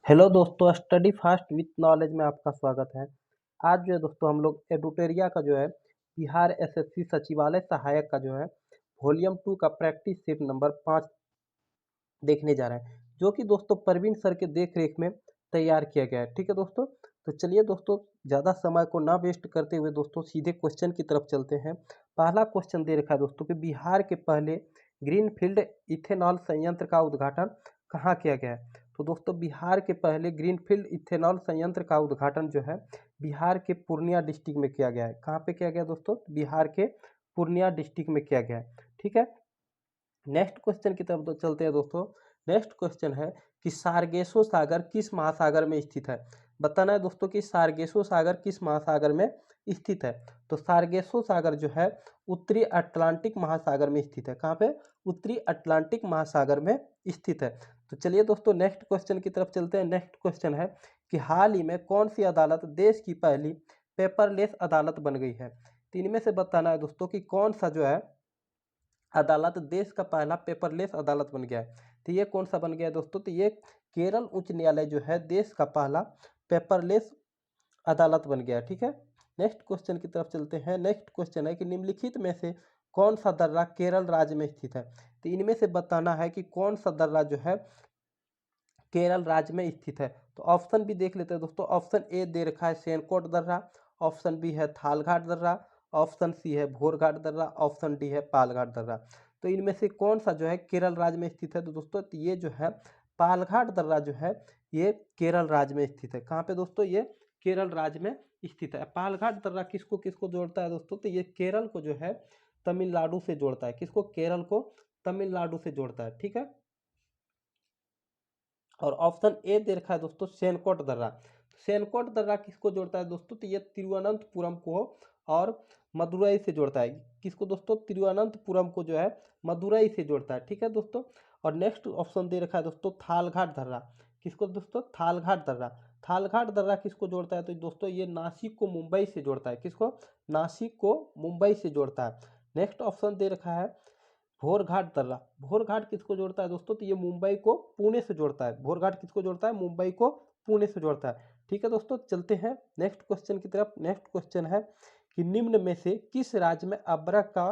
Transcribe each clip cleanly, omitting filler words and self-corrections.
Hello दोस्तों, study fast with knowledge में आपका स्वागत है। आज जो है दोस्तों हम लोग एडुटेरिया का जो है बिहार एसएससी सचिवालय सहायक का जो है वॉल्यूम 2 का प्रैक्टिस सेट नंबर 5 देखने जा रहे हैं, जो कि दोस्तों परवीन सर के देख रेख में तैयार किया गया है। ठीक है दोस्तों, तो चलिए दोस्तों ज़्यादा समय को ना वेस्ट करते हुए दोस्तों सीधे क्वेश्चन की तरफ चलते हैं। पहला क्वेश्चन दे रखा है दोस्तों कि बिहार के पहले ग्रीनफील्ड इथेनॉल संयंत्र का उद्घाटन कहाँ किया गया है। तो दोस्तों बिहार के पहले ग्रीनफील्ड इथेनॉल संयंत्र का उद्घाटन जो है बिहार के पूर्णिया डिस्ट्रिक्ट में किया गया है। कहाँ पे किया गया दोस्तों? बिहार के पूर्णिया डिस्ट्रिक्ट में किया गया है। ठीक है, नेक्स्ट क्वेश्चन की तरफ तो चलते हैं दोस्तों। नेक्स्ट क्वेश्चन है कि सार्गेसो सागर किस महासागर में स्थित है। बताना है दोस्तों कि सार्गेसो सागर किस महासागर में स्थित है। तो सार्गेसो सागर जो है उत्तरी अटलांटिक महासागर में स्थित है। कहाँ पे? उत्तरी अटलांटिक महासागर में स्थित है। तो चलिए दोस्तों नेक्स्ट क्वेश्चन की तरफ चलते हैं। नेक्स्ट क्वेश्चन है कि हाल ही में कौन सी अदालत देश की पहली पेपरलेस अदालत बन गई है। तो इनमें से बताना है दोस्तों कि कौन सा जो है अदालत देश का पहला पेपरलेस अदालत बन गया है। तो ये कौन सा बन गया है दोस्तों? तो ये केरल उच्च न्यायालय जो है देश का पहला पेपरलेस अदालत बन गया है। ठीक है, नेक्स्ट क्वेश्चन की तरफ चलते हैं। नेक्स्ट क्वेश्चन है कि निम्नलिखित में से कौन सा दर्रा केरल राज्य में स्थित है। तो इनमें से बताना है कि कौन सा दर्रा जो है केरल राज्य में स्थित है। तो ऑप्शन भी देख लेते हैं दोस्तों। ऑप्शन ए दे रखा है सेनकोट दर्रा, ऑप्शन बी है थालघाट दर्रा, ऑप्शन सी है भोरघाट दर्रा, ऑप्शन डी है पालघाट दर्रा। तो इनमें से कौन सा जो है केरल राज्य में स्थित है? तो दोस्तों ये जो है पालघाट दर्रा जो है ये केरल राज्य में स्थित है। कहाँ पे दोस्तों? ये केरल राज्य में स्थित है। पालघाट दर्रा किसको किसको जोड़ता है दोस्तों? तो ये केरल को जो है तमिलनाडु से जोड़ता है। किसको? केरल को तमिलनाडु से जोड़ता है। ठीक है, और ऑप्शन ए दे रखा है दोस्तों सेनकोट दर्रा। सेनकोट दर्रा किसको जोड़ता है दोस्तों? तो ये तिरुवनंतपुरम को और मदुरई से जोड़ता है। किसको दोस्तों? तिरुवनंतपुरम को जो है मदुरई से जोड़ता है। ठीक है दोस्तों, और नेक्स्ट ऑप्शन दे रखा है दोस्तों थालघाट दर्रा। किसको दोस्तों? थालघाट दर्रा। थालघाट दर्रा किसको जोड़ता है? तो दोस्तों ये नासिक को मुंबई से जोड़ता है। किसको? नासिक को मुंबई से जोड़ता है। नेक्स्ट ऑप्शन दे रखा है भोरघाट दर्रा। भोरघाट किसको जोड़ता है दोस्तों? तो ये मुंबई को पुणे से जोड़ता है। भोरघाट किसको जोड़ता है? मुंबई को पुणे से जोड़ता है। ठीक है दोस्तों, चलते हैं नेक्स्ट क्वेश्चन की तरफ। नेक्स्ट क्वेश्चन है कि निम्न में से किस राज्य में अबरक का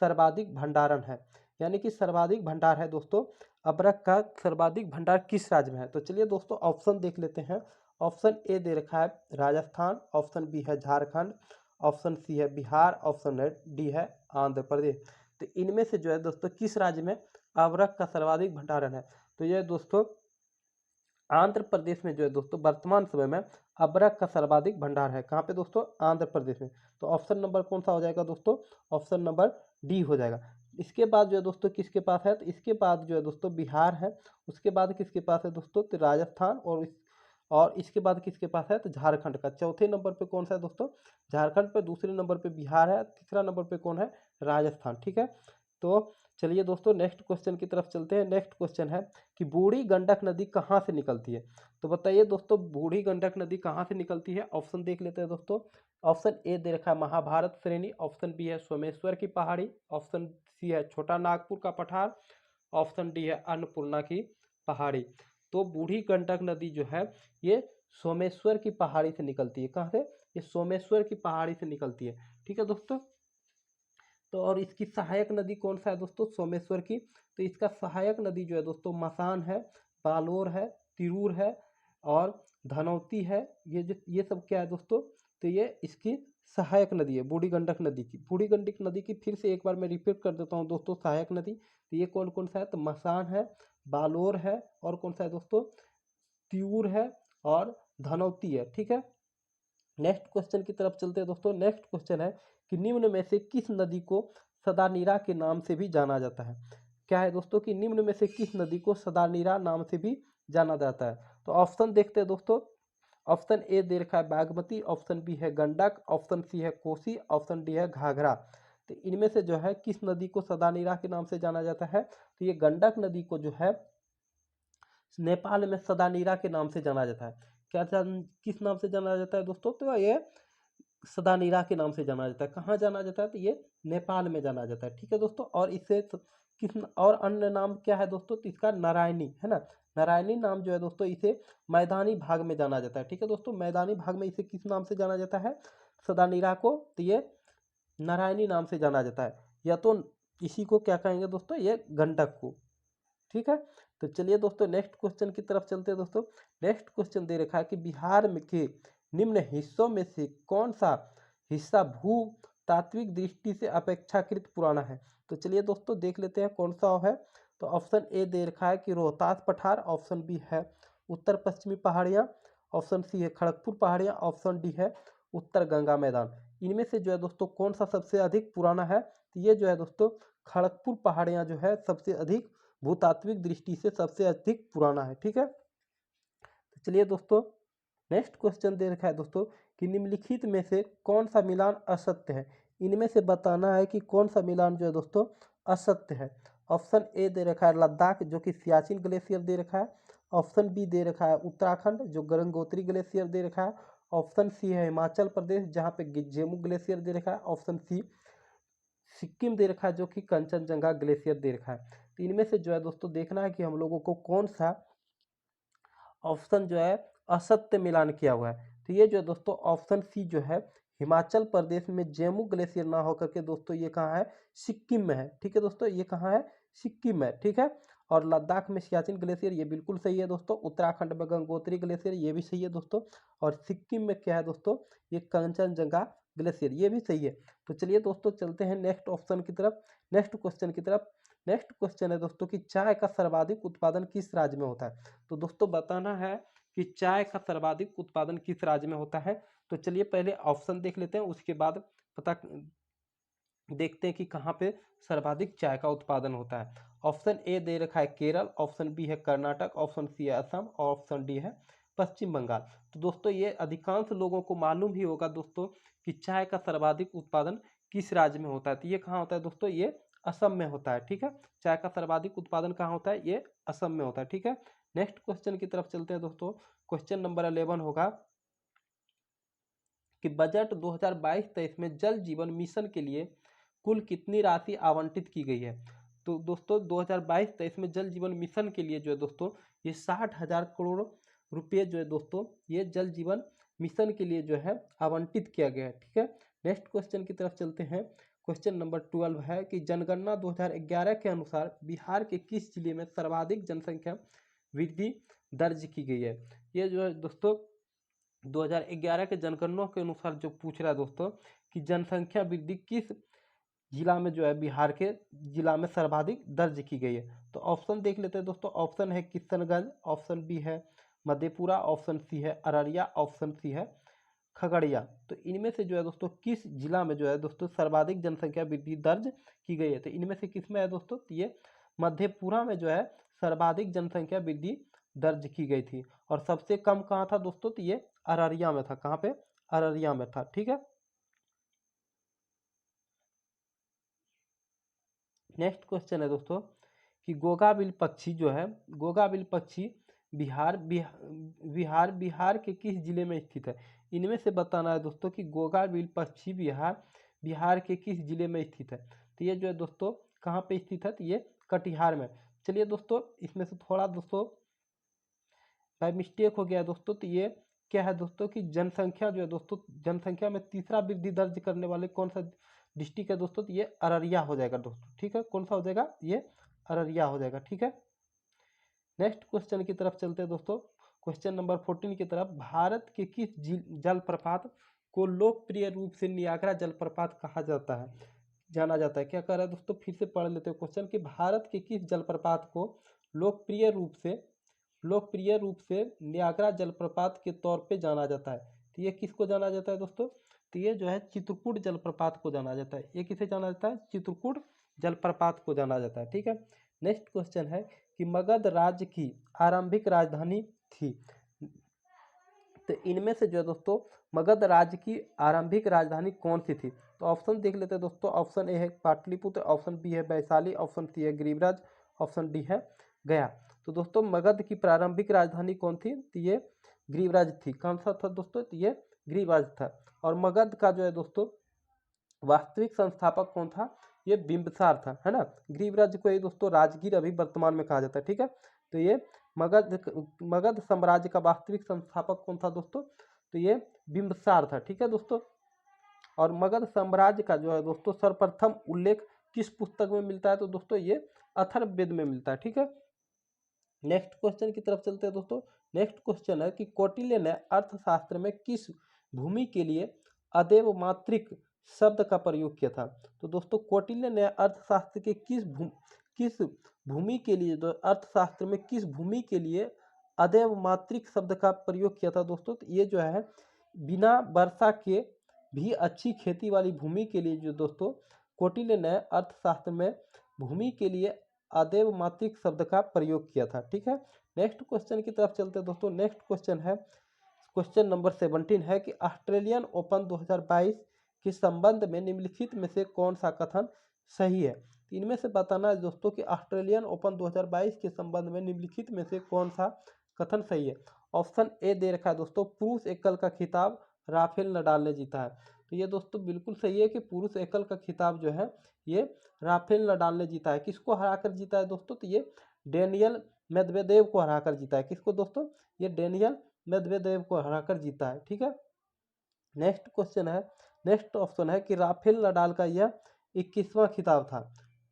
सर्वाधिक भंडारण है। यानी कि सर्वाधिक भंडार है दोस्तों, अबरक का सर्वाधिक भंडार किस राज्य में है। तो चलिए दोस्तों ऑप्शन देख लेते हैं। ऑप्शन ए दे रखा है राजस्थान, ऑप्शन बी है झारखंड, ऑप्शन सी है बिहार, ऑप्शन डी है आंध्र प्रदेश। तो इनमें से जो है दोस्तों किस राज्य में अबरक का सर्वाधिक भंडारण है। तो ये दोस्तों आंध्र प्रदेश में जो है दोस्तों वर्तमान समय में अबरक का सर्वाधिक भंडार है। कहाँ पे दोस्तों? आंध्र प्रदेश में। तो ऑप्शन नंबर कौन सा हो जाएगा दोस्तों? ऑप्शन नंबर डी हो जाएगा। इसके बाद जो है दोस्तों किसके पास है? तो इसके बाद जो है दोस्तों बिहार है। उसके बाद किसके पास है दोस्तों? तो राजस्थान, और इसके बाद किसके पास है? तो झारखंड का। चौथे नंबर पे कौन सा है दोस्तों? झारखंड पे। दूसरे नंबर पे बिहार है। तीसरा नंबर पे कौन है? राजस्थान। ठीक है, तो चलिए दोस्तों नेक्स्ट क्वेश्चन की तरफ चलते हैं। नेक्स्ट क्वेश्चन है कि बूढ़ी गंडक नदी कहाँ से निकलती है। तो बताइए दोस्तों बूढ़ी गंडक नदी कहाँ से निकलती है। ऑप्शन देख लेते हैं दोस्तों। ऑप्शन ए दे रखा है महाभारत श्रेणी, ऑप्शन बी है सोमेश्वर की पहाड़ी, ऑप्शन सी है छोटा नागपुर का पठार, ऑप्शन डी है अन्नपूर्णा की पहाड़ी। तो बूढ़ी गंडक नदी जो है ये सोमेश्वर की पहाड़ी से निकलती है। कहाँ से? ये सोमेश्वर की पहाड़ी से निकलती है। ठीक है दोस्तों, तो और इसकी सहायक नदी कौन सा है दोस्तों? सोमेश्वर की। तो इसका सहायक नदी जो है दोस्तों मसान है, बालोर है, तिरूर है और धनौती है। ये सब क्या है दोस्तों? तो ये इसकी सहायक नदी है बूढ़ी गंडक नदी की। बूढ़ी गंडक नदी की फिर से एक बार मैं रिपीट कर देता हूँ दोस्तों सहायक नदी। तो ये कौन कौन सा है? तो मसान है, बालोर है और कौन सा है दोस्तों? तिऊर है और धनौती है। ठीक है, नेक्स्ट क्वेश्चन की तरफ चलते हैं दोस्तों। नेक्स्ट क्वेश्चन है कि निम्न में से किस नदी को सदानीरा के नाम से भी जाना जाता है। क्या है दोस्तों? कि निम्न में से किस नदी को सदानीरा नाम से भी जाना जाता है। तो ऑप्शन देखते हैं दोस्तों। ऑप्शन ए दे रखा है बागमती, ऑप्शन बी है गंडक, ऑप्शन सी है कोसी, ऑप्शन डी है घाघरा। तो इनमें से जो है किस नदी को सदानीरा के नाम से जाना जाता है। तो ये गंडक नदी को जो है नेपाल में सदानीरा के नाम से जाना जाता है। किस नाम से जाना जाता है दोस्तों? तो ये सदानीरा के नाम से जाना जाता है। कहाँ जाना जाता है? तो ये नेपाल में जाना जाता है। ठीक है दोस्तों, और इससे किस और अन्य नाम क्या है दोस्तों? तो इसका नारायणी है ना। नारायणी नाम जो है दोस्तों इसे मैदानी भाग में जाना जाता है। ठीक है दोस्तों, मैदानी भाग में इसे किस नाम से जाना जाता है? सदानीरा को तो ये नारायणी नाम से जाना जाता है, या तो इसी को क्या कहेंगे दोस्तों, ये गंडक को। ठीक है, तो चलिए दोस्तों नेक्स्ट क्वेश्चन की तरफ चलते हैं दोस्तों। नेक्स्ट क्वेश्चन दे रखा है कि बिहार में के निम्न हिस्सों में से कौन सा हिस्सा भू तात्विक दृष्टि से अपेक्षाकृत पुराना है? तो चलिए दोस्तों देख लेते हैं कौन सा है। तो ऑप्शन ए दे रखा है कि रोहतास पठार, ऑप्शन बी है उत्तर पश्चिमी पहाड़ियाँ, ऑप्शन सी है खड़गपुर पहाड़ियाँ, ऑप्शन डी है उत्तर गंगा मैदान। इनमें से जो है दोस्तों कौन सा सबसे अधिक पुराना है? तो ये जो है दोस्तों खड़गपुर पहाड़ियाँ जो है सबसे अधिक भूतात्विक दृष्टि से सबसे अधिक पुराना है। ठीक है, तो चलिए दोस्तों नेक्स्ट क्वेश्चन दे रखा है दोस्तों कि निम्नलिखित में से कौन सा मिलान असत्य है? इनमें से बताना है कि कौन सा मिलान जो है दोस्तों असत्य है। ऑप्शन ए दे रखा है लद्दाख जो कि सियाचिन ग्लेशियर दे रखा है, ऑप्शन बी दे रखा है उत्तराखंड जो गंगोत्री ग्लेशियर दे रखा है, ऑप्शन सी है हिमाचल प्रदेश जहाँ पे जेमू ग्लेशियर दे रखा है, ऑप्शन सी सिक्किम दे रखा है जो कि कंचनजंगा ग्लेशियर दे रखा है। तो इनमें से जो है दोस्तों देखना है कि हम लोगों को कौन सा ऑप्शन जो है असत्य मिलान किया हुआ है। तो ये जो है दोस्तों ऑप्शन सी जो है हिमाचल प्रदेश में जेमू ग्लेशियर ना होकर के दोस्तों ये कहाँ है? सिक्किम में है। ठीक है दोस्तों, ये कहाँ है? सिक्किम में। ठीक है, और लद्दाख में सियाचिन ग्लेशियर ये बिल्कुल सही है दोस्तों, उत्तराखंड में गंगोत्री ग्लेशियर ये भी सही है दोस्तों, और सिक्किम में क्या है दोस्तों? ये कंचनजंगा ग्लेशियर ये भी सही है। तो चलिए दोस्तों चलते हैं नेक्स्ट ऑप्शन की तरफ, नेक्स्ट क्वेश्चन की तरफ। नेक्स्ट क्वेश्चन है दोस्तों कि चाय का सर्वाधिक उत्पादन किस राज्य में होता है? तो दोस्तों बताना है कि चाय का सर्वाधिक उत्पादन किस राज्य में होता है। तो चलिए पहले ऑप्शन देख लेते हैं, उसके बाद पता देखते हैं कि कहाँ पे सर्वाधिक चाय का उत्पादन होता है। ऑप्शन ए दे रखा है केरल, ऑप्शन बी है कर्नाटक, ऑप्शन सी है असम और ऑप्शन डी है पश्चिम बंगाल। तो दोस्तों ये अधिकांश लोगों को मालूम ही होगा दोस्तों कि चाय का सर्वाधिक उत्पादन किस राज्य में होता है। तो ये कहाँ होता है दोस्तों? ये असम में होता है। ठीक है, चाय का सर्वाधिक उत्पादन कहाँ होता है? ये असम में होता है। ठीक है, नेक्स्ट क्वेश्चन की तरफ चलते हैं दोस्तों। क्वेश्चन नंबर 11 होगा कि बजट 2022-23 में जल जीवन मिशन के लिए कुल कितनी राशि आवंटित की गई है? तो दोस्तों 2022-23 में जल जीवन मिशन के लिए जो है दोस्तों ये 60,000 करोड़ रुपये जो है दोस्तों ये जल जीवन मिशन के लिए जो है आवंटित किया गया है। ठीक है, नेक्स्ट क्वेश्चन की तरफ चलते हैं। क्वेश्चन नंबर 12 है कि जनगणना 2011 के अनुसार बिहार के किस जिले में सर्वाधिक जनसंख्या वृद्धि दर्ज की गई है? ये जो है दोस्तों 2011 के जनगणना के अनुसार जो पूछ रहा है दोस्तों कि जनसंख्या वृद्धि किस जिला में जो है बिहार के जिला में सर्वाधिक दर्ज की गई है। तो ऑप्शन देख लेते हैं दोस्तों। ऑप्शन है किशनगंज, ऑप्शन बी है मधेपुरा, ऑप्शन सी है अररिया, ऑप्शन सी है खगड़िया। तो इनमें से जो है दोस्तों किस जिला में जो है दोस्तों सर्वाधिक जनसंख्या वृद्धि दर्ज की गई है? तो इनमें से किस में है दोस्तों? तो ये मधेपुरा में जो है सर्वाधिक जनसंख्या वृद्धि दर्ज की गई थी, और सबसे कम कहाँ था दोस्तों? तो ये अररिया में था। कहाँ पे? अररिया में था। ठीक है, नेक्स्ट क्वेश्चन है दोस्तों कि गोगाबिल पक्षी जो है, गोगाबिल पक्षी बिहार के किस जिले में स्थित है? इनमें से बताना है दोस्तों कि गोगाबिल पक्षी बिहार के किस जिले में स्थित है? तो ये जो है दोस्तों कहाँ पे स्थित है? तो ये कटिहार में। चलिए दोस्तों इसमें से थोड़ा दोस्तों बाय मिस्टेक हो गया दोस्तों। तो ये क्या है दोस्तों कि जनसंख्या जो है दोस्तों, जनसंख्या में तीसरा वृद्धि दर्ज करने वाले कौन सा डिस्ट्रिक्ट है दोस्तों? तो ये अररिया हो जाएगा दोस्तों। ठीक है, कौन सा हो जाएगा? ये अररिया हो जाएगा। ठीक है, नेक्स्ट क्वेश्चन की तरफ चलते हैं दोस्तों। क्वेश्चन नंबर 14 की तरफ। भारत के किस जलप्रपात को लोकप्रिय रूप से नियाग्रा जलप्रपात कहा जाता है, जाना जाता है? क्या कह रहा है दोस्तों, फिर से पढ़ लेते हैं क्वेश्चन कि भारत के किस जलप्रपात को लोकप्रिय रूप से नियाग्रा जलप्रपात के तौर पे जाना जाता है? तो ये किसको जाना जाता है दोस्तों? तो ये जो है चित्रकूट जलप्रपात को जाना जाता है। ये किसे जाना जाता है? चित्रकूट जलप्रपात को जाना जाता है। ठीक है, नेक्स्ट क्वेश्चन है कि मगध राज्य की आरंभिक राजधानी थी। तो इनमें से जो है दोस्तों मगध राज्य की आरंभिक राजधानी कौन सी थी? तो ऑप्शन देख लेते हैं दोस्तों। ऑप्शन ए है पाटलिपुत्र, ऑप्शन बी है वैशाली, ऑप्शन सी है गिरिराज, ऑप्शन डी है गया। तो दोस्तों मगध की प्रारंभिक राजधानी कौन थी? तो ये गिरिराज थी। कौन सा था दोस्तों? तो ये गिरिराज था। और मगध का जो है दोस्तों वास्तविक संस्थापक कौन था? ये बिंबिसार था, है ना। गिरिराज को ये दोस्तों राजगीर अभी वर्तमान में कहा जाता है। ठीक है, तो ये मगध साम्राज्य का वास्तविक संस्थापक कौन था दोस्तों? तो ये बिंबिसार था। ठीक है दोस्तों। और मगध साम्राज्य का जो है दोस्तों सर्वप्रथम उल्लेख किस पुस्तक में मिलता है? तो दोस्तों ये अथर्ववेद में मिलता है। ठीक है। नेक्स्ट क्वेश्चन की तरफ चलते हैं दोस्तों। नेक्स्ट क्वेश्चन है कि कौटिल्य ने अर्थशास्त्र में किस भूमि के लिए अदेव मात्रिक शब्द का प्रयोग किया था? तो दोस्तों कौटिल्य ने अर्थशास्त्र के किस भूमि के लिए, अर्थशास्त्र में किस भूमि के लिए अदेव मात्रिक शब्द का प्रयोग किया था दोस्तों? तो ये जो है बिना वर्षा के भी अच्छी खेती वाली भूमि के लिए जो दोस्तों कौटिल्य ने अर्थशास्त्र में भूमि के लिए अदेव मात्रिक शब्द का प्रयोग किया था। ठीक है। नेक्स्ट क्वेश्चन की तरफ चलते हैं दोस्तों। नेक्स्ट क्वेश्चन है, क्वेश्चन नंबर 17 है कि ऑस्ट्रेलियन ओपन 2022 के संबंध में निम्नलिखित में से कौन सा कथन सही है? तो इनमें से बताना है दोस्तों कि ऑस्ट्रेलियन ओपन 2022 के संबंध में निम्नलिखित में से कौन सा कथन सही है? ऑप्शन ए दे रखा है दोस्तों, पुरुष एकल का खिताब राफेल नडाल ने जीता है। तो ये दोस्तों बिल्कुल सही है कि पुरुष एकल का खिताब जो है ये राफेल नडाल ने जीता है। किसको हराकर जीता है दोस्तों? तो ये डेनियल मेदवेदेव को हराकर जीता है। किसको दोस्तों? ये डेनियल मेदवेदेव को हराकर जीता है। ठीक है। नेक्स्ट क्वेश्चन है, नेक्स्ट ऑप्शन है कि राफेल नडाल का यह 21वां खिताब था।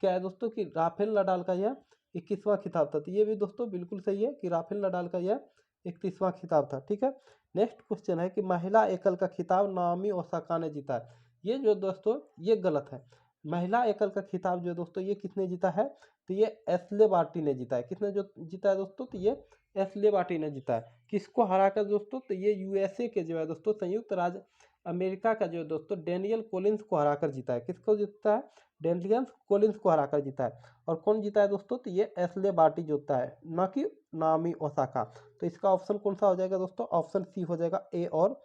क्या है दोस्तों? कि राफेल नडाल का यह 21वां खिताब था। तो ये भी दोस्तों बिल्कुल सही है कि राफेल नडाल का यह 31वां खिताब था। ठीक है। नेक्स्ट क्वेश्चन है कि महिला एकल का खिताब नाओमी ओसाका ने जीता है। ये जो दोस्तों ये गलत है। महिला एकल का खिताब जो दोस्तों ये किसने जीता है? तो ये एशले बार्टी ने जीता है। किसने जो जीता है दोस्तों? तो ये एशले बार्टी ने जीता है। किसको हराकर दोस्तों? तो ये यूएसए के जो है दोस्तों संयुक्त राज्य अमेरिका का जो दोस्तों डेनियल कोलिंस को हराकर जीता है। किसको जीता है? डेनियल कोलिंस को हराकर जीता है। और कौन जीता है दोस्तों? तो ये एशले बार्टी जीता है, ना कि नाओमी ओसाका। तो इसका ऑप्शन कौन सा हो जाएगा दोस्तों? ऑप्शन सी हो जाएगा, ए और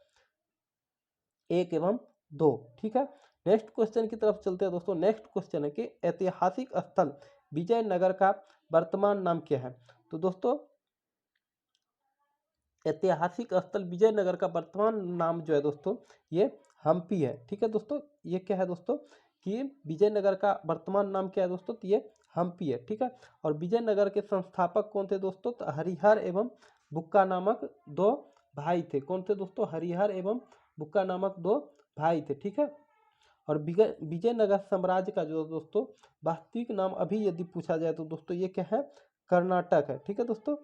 1 एवं 2। ठीक है। नेक्स्ट क्वेश्चन की तरफ चलते हैं दोस्तों। नेक्स्ट क्वेश्चन है कि ऐतिहासिक स्थल विजयनगर का वर्तमान नाम क्या है? तो दोस्तों ऐतिहासिक स्थल विजयनगर का वर्तमान नाम जो है दोस्तों ये हम्पी है। ठीक है दोस्तों। ये क्या है दोस्तों कि विजयनगर का वर्तमान नाम क्या है दोस्तों? तो ये हम्पी है। ठीक है। और विजयनगर के संस्थापक कौन थे दोस्तों? तो हरिहर एवं बुक्का नामक दो भाई थे। कौन थे दोस्तों? हरिहर एवं बुक्का नामक दो भाई थे। ठीक है। और विजयनगर साम्राज्य का जो दोस्तों वास्तविक नाम अभी यदि पूछा जाए तो दोस्तों ये क्या है? कर्नाटक है। ठीक है दोस्तों।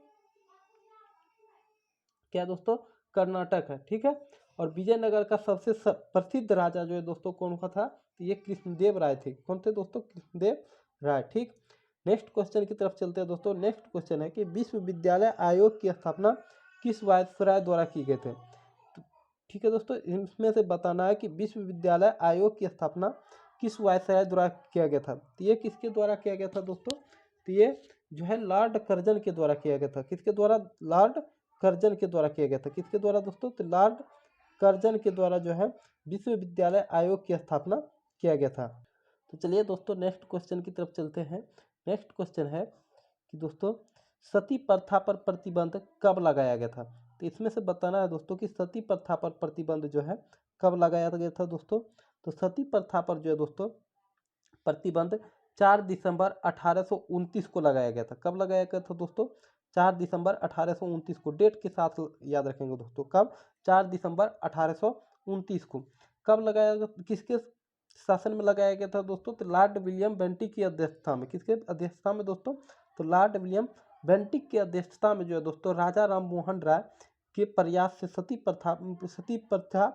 क्या दोस्तों? कर्नाटक है। ठीक है। और विजयनगर का सबसे प्रसिद्ध राजा जो है दोस्तों कौन का था? तो ये कृष्णदेव राय थे। कौन थे दोस्तों? कृष्णदेव राय। ठीक। नेक्स्ट क्वेश्चन की तरफ चलते हैं दोस्तों। नेक्स्ट क्वेश्चन है कि विश्वविद्यालय आयोग की स्थापना किस वायसराय द्वारा की गई थे? तो ठीक है दोस्तों, इसमें से बताना है कि विश्वविद्यालय आयोग की स्थापना किस वायसराय द्वारा किया गया था। तो ये किसके द्वारा किया गया था दोस्तों? तो ये जो है लॉर्ड कर्जन के द्वारा किया गया था। किसके द्वारा? लॉर्ड कर्जन के द्वारा किया गया था। किसके द्वारा दोस्तों? तो लॉर्ड कर्जन के द्वारा जो है विश्वविद्यालय आयोग की स्थापना किया गया था। तो चलिए दोस्तों नेक्स्ट क्वेश्चन की तरफ चलते हैं। नेक्स्ट क्वेश्चन है कि दोस्तों सती प्रथा पर प्रतिबंध कब लगाया गया था? तो इसमें से बताना है दोस्तों कि सती प्रथा पर प्रतिबंध जो है कब लगाया गया था दोस्तों? तो सती प्रथा पर जो है दोस्तों प्रतिबंध 4 दिसंबर 1829 को लगाया गया था। कब लगाया गया था दोस्तों? 4 दिसंबर 1829 को। डेट के साथ याद रखेंगे दोस्तों। कब? 4 दिसंबर 1829 को। कब लगाया गया? किसके शासन में लगाया गया था दोस्तों? तो लॉर्ड विलियम बेंटिक की अध्यक्षता में। किसके अध्यक्षता में दोस्तों? तो लॉर्ड विलियम बेंटिक की अध्यक्षता में जो है दोस्तों राजा राम मोहन राय के प्रयास से सती प्रथा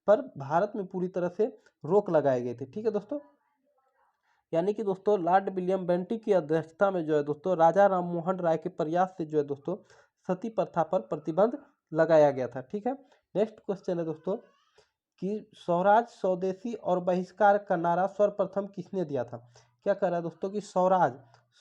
पर भारत में पूरी तरह से रोक लगाए गए थे। ठीक है दोस्तों। यानी कि दोस्तों लॉर्ड विलियम बेंटिक की अध्यक्षता में जो है दोस्तों राजा राम मोहन राय के प्रयास से जो है दोस्तों सती प्रथा पर प्रतिबंध लगाया गया था। ठीक है। नेक्स्ट क्वेश्चन है दोस्तों कि स्वराज, स्वदेशी और बहिष्कार का नारा सर्वप्रथम किसने दिया था? क्या कह रहा है दोस्तों कि स्वराज,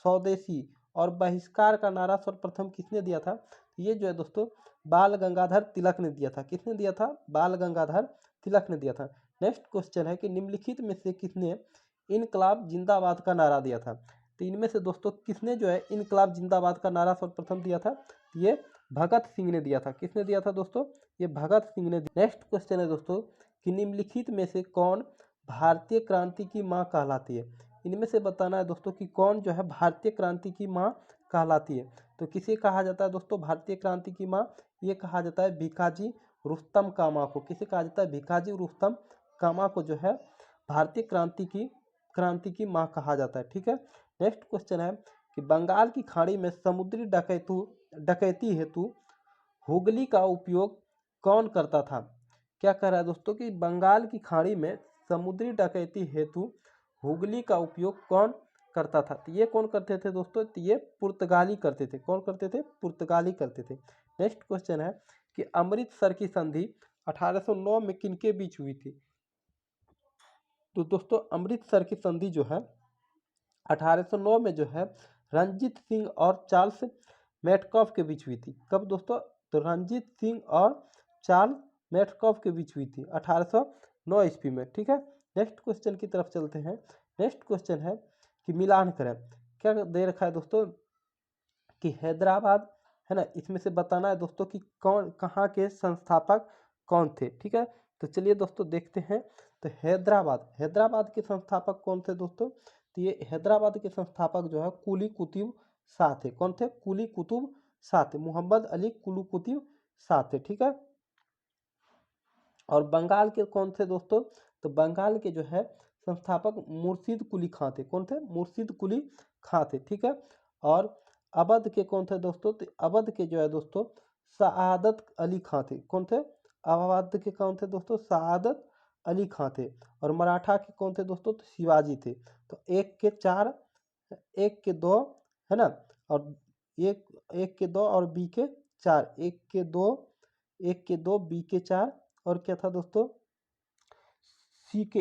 स्वदेशी और बहिष्कार का नारा सर्वप्रथम किसने दिया था? ये जो है दोस्तों बाल गंगाधर तिलक ने दिया था। किसने दिया था? बाल गंगाधर तिलक ने दिया था। नेक्स्ट क्वेश्चन है कि निम्नलिखित में से किसने इनकलाब जिंदाबाद का नारा दिया था? तो इनमें से दोस्तों किसने जो है इनकलाब जिंदाबाद का नारा सर्वप्रथम दिया था? ये भगत सिंह ने दिया था। किसने दिया था दोस्तों? ये भगत सिंह ने। नेक्स्ट क्वेश्चन है दोस्तों कि निम्नलिखित में से कौन भारतीय क्रांति की मां कहलाती है? इनमें से बताना है दोस्तों कि कौन जो है भारतीय क्रांति की मां कहलाती है। तो किसे कहा जाता है दोस्तों भारतीय क्रांति की माँ? ये कहा जाता है भिकाजी रुस्तम कामा को। किसे कहा जाता है? भिकाजी रुस्तम कामा को जो है भारतीय क्रांति की माँ कहा जाता है। ठीक है। नेक्स्ट क्वेश्चन है कि बंगाल की खाड़ी में समुद्री डकैती हेतु हुगली का उपयोग कौन करता था? क्या कह रहा है दोस्तों कि बंगाल की खाड़ी में समुद्री डकैती हेतु हुगली का उपयोग कौन करता था? तो ये कौन करते थे दोस्तों? तो ये पुर्तगाली करते थे। कौन करते थे? पुर्तगाली करते थे। नेक्स्ट क्वेश्चन है कि अमृतसर की संधि 1809 में किनके बीच हुई थी? तो दोस्तों अमृतसर की संधि जो है 1809 में जो है रंजीत सिंह और चार्ल्स मेटकॉफ के बीच हुई थी। कब दोस्तों? तो रंजीत सिंह और चार्ल्स मेटकॉफ के बीच हुई थी 1809 ईस्वी में। ठीक है। नेक्स्ट क्वेश्चन की तरफ चलते हैं। नेक्स्ट क्वेश्चन है कि मिलान करें। क्या दे रखा है दोस्तों कि हैदराबाद है ना, इसमें से बताना है दोस्तों कि कौन कहाँ के संस्थापक कौन थे। ठीक है। तो चलिए दोस्तों देखते हैं। तो हैदराबाद के संस्थापक कौन थे दोस्तों? तो ये हैदराबाद के संस्थापक जो है कुली कुतुब शाह थे। कौन थे? कुली कुतुब शाह थे। मोहम्मद अली कुली कुतुब शाह थे। ठीक है। और बंगाल के कौन थे दोस्तों? तो बंगाल के जो है संस्थापक मुर्शिद कुली खां थे। कौन थे? मुर्शिद कुली खां थे। ठीक है। और अवध के कौन थे दोस्तों? तो अवध के जो है दोस्तों सआदत अली खां थे। कौन थे? अवध के कौन थे दोस्तों? सआदत अली खां थे। और मराठा के कौन थे दोस्तों? तो शिवाजी थे। तो एक के चार, एक के दो, है ना, और एक के दो और बी के चार, एक के दो बी के चार, और क्या था दोस्तों? सी के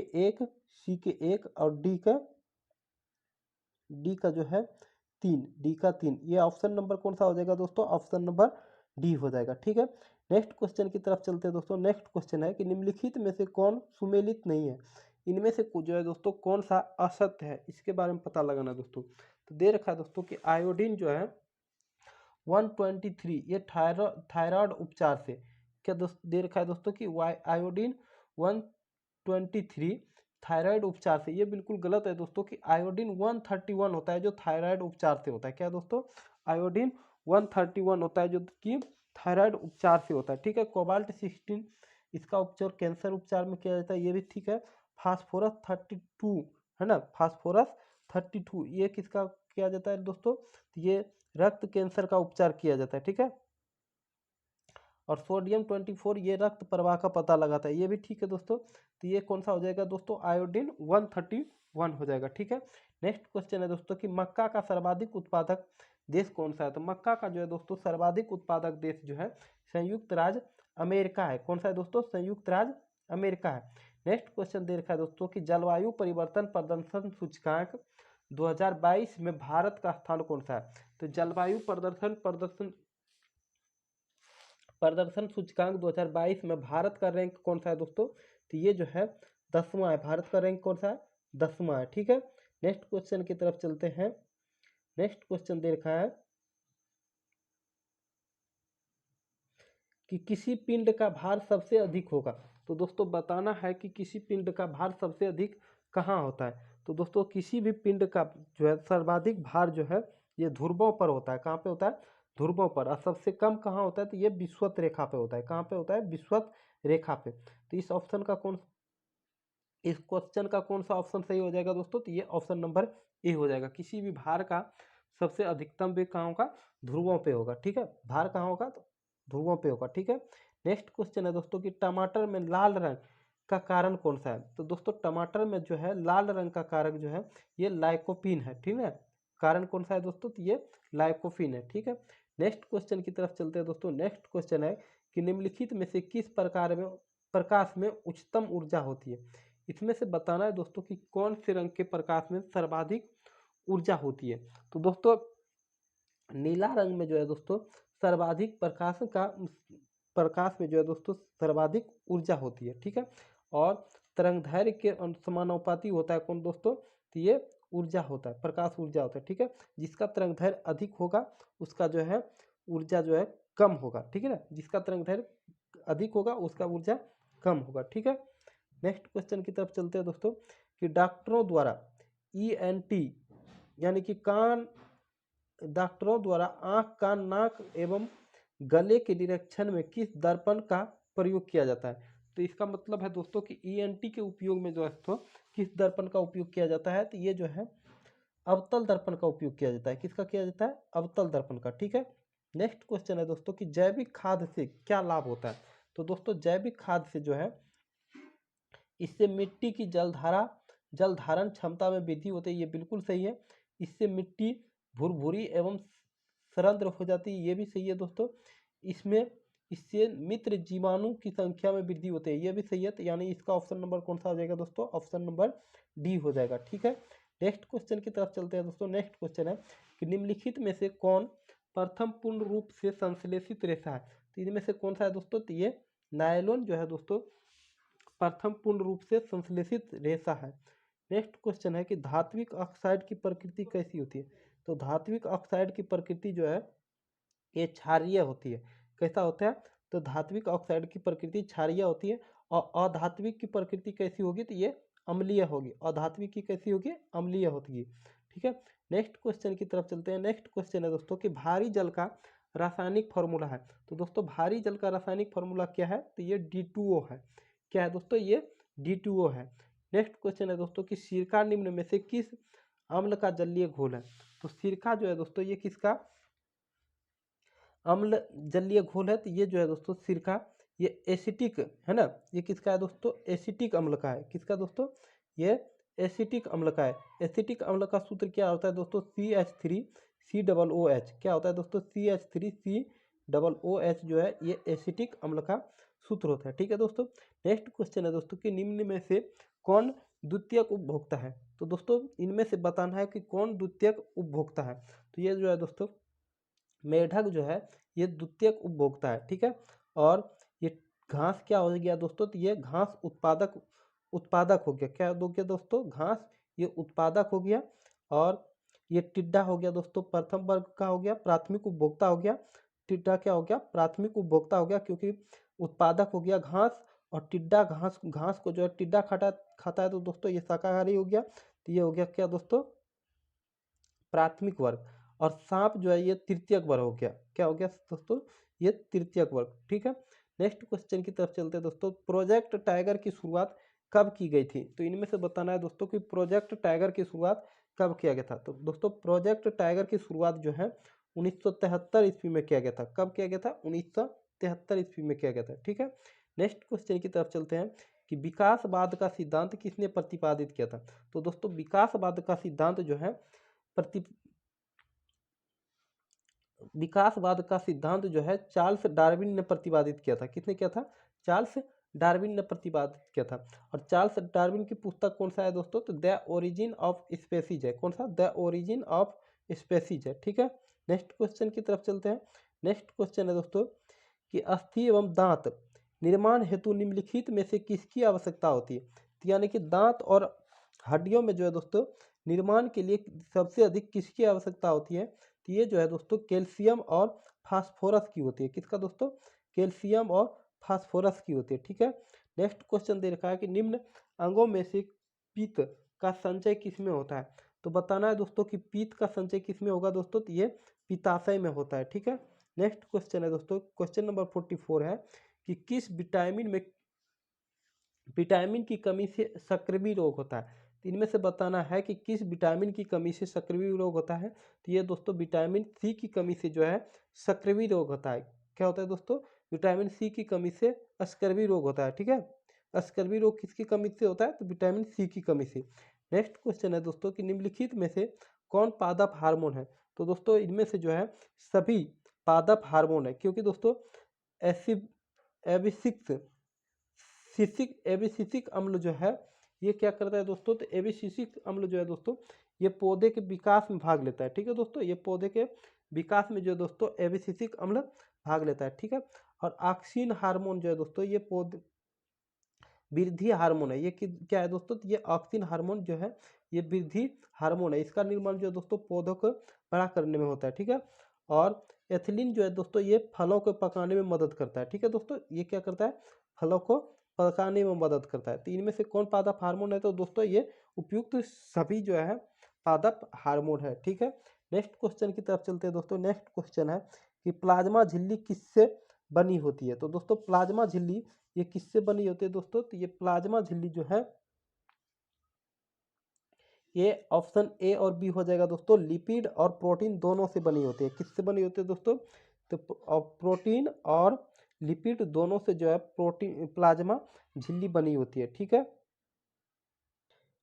एक और डी का जो है तीन, डी का तीन। ये ऑप्शन नंबर कौन सा हो जाएगा दोस्तों? ऑप्शन नंबर डी हो जाएगा। ठीक है। नेक्स्ट क्वेश्चन की तरफ चलते हैं दोस्तों। नेक्स्ट क्वेश्चन है कि निम्नलिखित में से कौन सुमेलित नहीं है? इनमें से जो है दोस्तों कौन सा असत्य है, इसके बारे में पता लगाना दोस्तों। तो दे रखा है दोस्तों कि आयोडीन जो है 123 ये थायराइड उपचार से, क्या दे रखा है दोस्तों कि आयोडीन 123 थायराइड उपचार से, ये बिल्कुल गलत है दोस्तों कि आयोडीन 131 होता है जो थायराइड उपचार से होता है। क्या दोस्तों? आयोडीन 131 होता है जो कि थायराइड उपचार से होता है। ठीक है। कोबाल्ट 16 इसका उपचार कैंसर उपचार में किया जाता है, ये भी ठीक है। फास्फोरस 32 है ना, फास्फोरस 32 ये किसका किया जाता है दोस्तों? ये रक्त कैंसर का उपचार किया जाता है। ठीक है। और सोडियम 24 ये रक्त प्रवाह का पता लगाता है, ये भी ठीक है दोस्तों। तो ये कौन सा हो जाएगा दोस्तों? आयोडीन 131 हो जाएगा। ठीक है। नेक्स्ट क्वेश्चन है दोस्तों कि मक्का का सर्वाधिक उत्पादक देश कौन सा है? तो मक्का का जो है दोस्तों सर्वाधिक उत्पादक देश जो है संयुक्त राज्य अमेरिका है। कौन सा है दोस्तों? संयुक्त राज्य अमेरिका है। नेक्स्ट क्वेश्चन दे रखा है दोस्तों कि जलवायु परिवर्तन प्रदर्शन सूचकांक 2022 में भारत का स्थान कौन सा है? तो जलवायु प्रदर्शन सूचकांक 2022 में भारत का रैंक कौन सा है दोस्तों? तो ये जो है 10वां है। भारत का रैंक कौन सा है? 10वां है। ठीक है। नेक्स्ट क्वेश्चन की तरफ चलते हैं। नेक्स्ट क्वेश्चन दे रखा है कि किसी पिंड का भार सबसे अधिक होगा। तो दोस्तों बताना है कि किसी पिंड का भार सबसे अधिक कहाँ होता है। तो दोस्तों किसी भी पिंड का जो है सर्वाधिक भार जो है ये ध्रुवों पर होता है। कहाँ पे होता है? ध्रुवों पर। और सबसे कम कहाँ होता है? तो ये विषुवत रेखा पे होता है। कहाँ पे होता है? विषुवत रेखा पे। तो इस क्वेश्चन का कौन सा ऑप्शन सही हो जाएगा दोस्तों? तो ये ऑप्शन नंबर ए हो जाएगा। किसी भी भार का सबसे अधिकतम वेग कहाँ होगा? ध्रुवों पे होगा। ठीक है। भार कहाँ होगा? तो ध्रुवों पे होगा। ठीक है। नेक्स्ट क्वेश्चन है दोस्तों कि टमाटर में लाल रंग का कारण कौन सा है? तो दोस्तों टमाटर में जो है लाल रंग का कारक जो है ये लाइकोपीन है। ठीक है। कारण कौन सा है दोस्तों? तो ये लाइकोपीन है। ठीक है। नेक्स्ट क्वेश्चन की तरफ चलते हैं दोस्तों। नेक्स्ट क्वेश्चन है कि निम्नलिखित में से किस प्रकाश में उच्चतम ऊर्जा होती है? इसमें से बताना है दोस्तों कि कौन से रंग के प्रकाश में सर्वाधिक ऊर्जा होती है। तो दोस्तों नीला रंग में जो है दोस्तों सर्वाधिक प्रकाश में जो है दोस्तों सर्वाधिक ऊर्जा होती है। ठीक है। और तरंगदैर्घ्य के समानुपाती होता है कौन दोस्तों? तो ये ऊर्जा होता है, प्रकाश ऊर्जा होता है। ठीक है। जिसका तरंगदैर्घ्य अधिक होगा उसका जो है ऊर्जा जो है कम होगा। ठीक है ना, जिसका तरंगदैर्घ्य अधिक होगा उसका ऊर्जा कम होगा। ठीक है। नेक्स्ट क्वेश्चन की तरफ चलते हैं दोस्तों कि डॉक्टरों द्वारा ENT यानी कि कान डॉक्टरों द्वारा आँख, कान, नाक एवं गले के निरीक्षण में किस दर्पण का प्रयोग किया जाता है? तो इसका मतलब है दोस्तों कि ईएनटी के उपयोग में जो है तो किस दर्पण का उपयोग किया जाता है? तो ये जो है अवतल दर्पण का उपयोग किया जाता है। किसका किया जाता है? अवतल दर्पण का। ठीक है। नेक्स्ट क्वेश्चन है दोस्तों कि जैविक खाद से क्या लाभ होता है? तो दोस्तों जैविक खाद से जो है इससे मिट्टी की जल धारण क्षमता में वृद्धि होती है, ये बिल्कुल सही है। इससे मिट्टी भुरभुरी एवं सरंध्र हो जाती है, ये भी सही है दोस्तों। इसमें इससे मित्र जीवाणु की संख्या में वृद्धि होती है, ये भी सही है। तो यानी इसका ऑप्शन नंबर कौन सा हो जाएगा दोस्तों? ऑप्शन नंबर डी हो जाएगा। ठीक है। नेक्स्ट क्वेश्चन की तरफ चलते हैं दोस्तों। नेक्स्ट क्वेश्चन है कि निम्नलिखित में से कौन प्रथम पूर्ण रूप से संश्लेषित रेशा है? तो इनमें से कौन सा है दोस्तों? तो ये नायलॉन जो है दोस्तों प्रथम पूर्ण रूप से संश्लेषित रेशा है। नेक्स्ट क्वेश्चन है कि धात्विक ऑक्साइड की प्रकृति कैसी होती है? तो धात्विक ऑक्साइड की प्रकृति जो है ये क्षारीय होती है। कैसा होता है? तो धात्विक ऑक्साइड की प्रकृति क्षारीय होती है। और अधात्विक की प्रकृति कैसी होगी? तो ये अम्लीय होगी। अधात्विक की कैसी होगी? अम्लीय होगी। ठीक है। नेक्स्ट क्वेश्चन की तरफ चलते हैं। नेक्स्ट क्वेश्चन है दोस्तों कि भारी जल का रासायनिक फार्मूला है। तो दोस्तों भारी जल का रासायनिक फार्मूला क्या है? तो ये D2O है। क्या है दोस्तों? ये D2O है। नेक्स्ट क्वेश्चन है दोस्तों कि सिरका निम्न में से किस अम्ल का जलीय घोल है? तो सिरका जो है दोस्तों ये किसका अम्ल जलीय घोल है? तो ये जो है दोस्तों सिरका ये एसिटिक है ना। ये किसका है दोस्तों? एसिटिक अम्ल का है। किसका दोस्तों? ये एसिटिक अम्ल का है। एसिटिक अम्ल का सूत्र क्या होता है दोस्तों? CH3COOH। क्या होता है दोस्तों? CH3COOH जो है ये एसिटिक अम्ल का सूत्र होता है। ठीक है दोस्तों। नेक्स्ट क्वेश्चन है दोस्तों कि निम्न में से कौन द्वितीयक उपभोक्ता है? तो दोस्तों इनमें से बताना है कि कौन द्वितीयक उपभोक्ता है। तो ये जो है दोस्तों मेढक जो है ये द्वितीयक उपभोक्ता है। ठीक है। और ये घास क्या हो गया दोस्तों? तो ये घास उत्पादक हो गया। क्या हो गया दोस्तों? घास ये उत्पादक हो गया। और ये टिड्डा हो गया दोस्तों प्रथम वर्ग का हो गया, प्राथमिक उपभोक्ता हो गया। टिड्डा क्या हो गया? प्राथमिक उपभोक्ता हो गया, क्योंकि उत्पादक हो गया घास। और टिड्डा घास को जो है टिड्डा खाता है, तो दोस्तों ये शाकाहारी हो गया। तो ये हो गया क्या दोस्तों? प्राथमिक वर्ग। और सांप जो है ये तृतीयक वर्ग हो गया। क्या हो गया दोस्तों? ये तृतीयक वर्ग। ठीक है। नेक्स्ट क्वेश्चन की तरफ चलते हैं दोस्तों। प्रोजेक्ट टाइगर की शुरुआत कब की गई थी? तो इनमें से बताना है दोस्तों कि प्रोजेक्ट टाइगर की शुरुआत कब किया गया था। तो दोस्तों प्रोजेक्ट टाइगर की शुरुआत जो है 1973 ईस्वी में किया गया था। कब किया गया था? 1973 ईस्वी में किया गया था। ठीक है। नेक्स्ट क्वेश्चन की तरफ चलते हैं कि विकासवाद का सिद्धांत किसने प्रतिपादित किया था? तो दोस्तों विकासवाद का सिद्धांत जो है प्रति विकासवाद का सिद्धांत जो है चार्ल्स डार्विन ने प्रतिपादित किया था। किसने किया था? चार्ल्स डार्विन ने प्रतिपादित किया था। और चार्ल्स डार्विन की पुस्तक कौन सा है दोस्तों? तो द ओरिजिन ऑफ स्पेसीज है। कौन सा? द ओरिजिन ऑफ स्पेसीज है। ठीक है। नेक्स्ट क्वेश्चन की तरफ चलते हैं। नेक्स्ट क्वेश्चन है दोस्तों कि अस्थि एवं दांत निर्माण हेतु निम्नलिखित में से किसकी आवश्यकता होती है? तो यानी कि दांत और हड्डियों में जो है दोस्तों निर्माण के लिए सबसे अधिक किसकी आवश्यकता होती है? तो ये जो है दोस्तों कैल्शियम और फास्फोरस की होती है। किसका दोस्तों? कैल्शियम और फास्फोरस की होती है। ठीक है। नेक्स्ट क्वेश्चन दे रखा है कि निम्न अंगों में से पित्त का संचय किसमें होता है? तो बताना है दोस्तों कि पित्त का संचय किसमें होगा दोस्तों? तो ये पित्ताशय में होता है। ठीक है। नेक्स्ट क्वेश्चन है दोस्तों क्वेश्चन नंबर 44 है कि किस विटामिन की कमी से सक्रिय रोग होता है? तो इनमें से बताना है कि किस विटामिन की कमी से सक्रिय रोग होता है। तो ये दोस्तों विटामिन सी की कमी से जो है सक्रिय रोग होता है। क्या होता है दोस्तों? विटामिन सी की कमी से स्कर्वी रोग होता है। ठीक है। स्कर्वी रोग किसकी कमी से होता है? तो विटामिन सी की कमी से। नेक्स्ट क्वेश्चन है दोस्तों कि निम्नलिखित में से कौन पादप हार्मोन है? तो दोस्तों इनमें से जो है सभी पादप हार्मोन है, क्योंकि दोस्तों एसिब एबिसिक्स एबिसिसिक अम्ल जो है ये क्या करता है दोस्तों? तो एबिसिसिक अम्ल जो है दोस्तों ये पौधे के विकास में भाग लेता है। ठीक है दोस्तों। ये पौधे के विकास में जो है दोस्तों एबिसिसिक अम्ल भाग लेता है। ठीक है। और ऑक्सिन हार्मोन जो है दोस्तों ये पौधे वृद्धि हार्मोन है। ये क्या है दोस्तों? तो ये ऑक्सिन हार्मोन जो है ये वृद्धि हार्मोन है। इसका निर्माण जो है दोस्तों पौधों को बड़ा करने में होता है। ठीक है। और एथिलीन जो है दोस्तों ये फलों को पकाने में मदद करता है। ठीक है दोस्तों। ये क्या करता है? फलों को पकाने में मदद करता है। तो इनमें से कौन पादप हार्मोन है? तो दोस्तों ये उपयुक्त सभी जो है पादप हार्मोन है। ठीक है। नेक्स्ट क्वेश्चन की तरफ चलते हैं दोस्तों। नेक्स्ट क्वेश्चन है कि प्लाज्मा झिल्ली किससे बनी होती है। तो दोस्तों प्लाज्मा झिल्ली ये किससे बनी होती है दोस्तों, तो ये प्लाज्मा झिल्ली जो है ये ऑप्शन ए और बी हो जाएगा दोस्तों, लिपिड और प्रोटीन दोनों से बनी होती है। किससे बनी होती है दोस्तों, तो प्रोटीन और लिपिड दोनों से जो है प्रोटीन प्लाज्मा झिल्ली बनी होती है। ठीक है।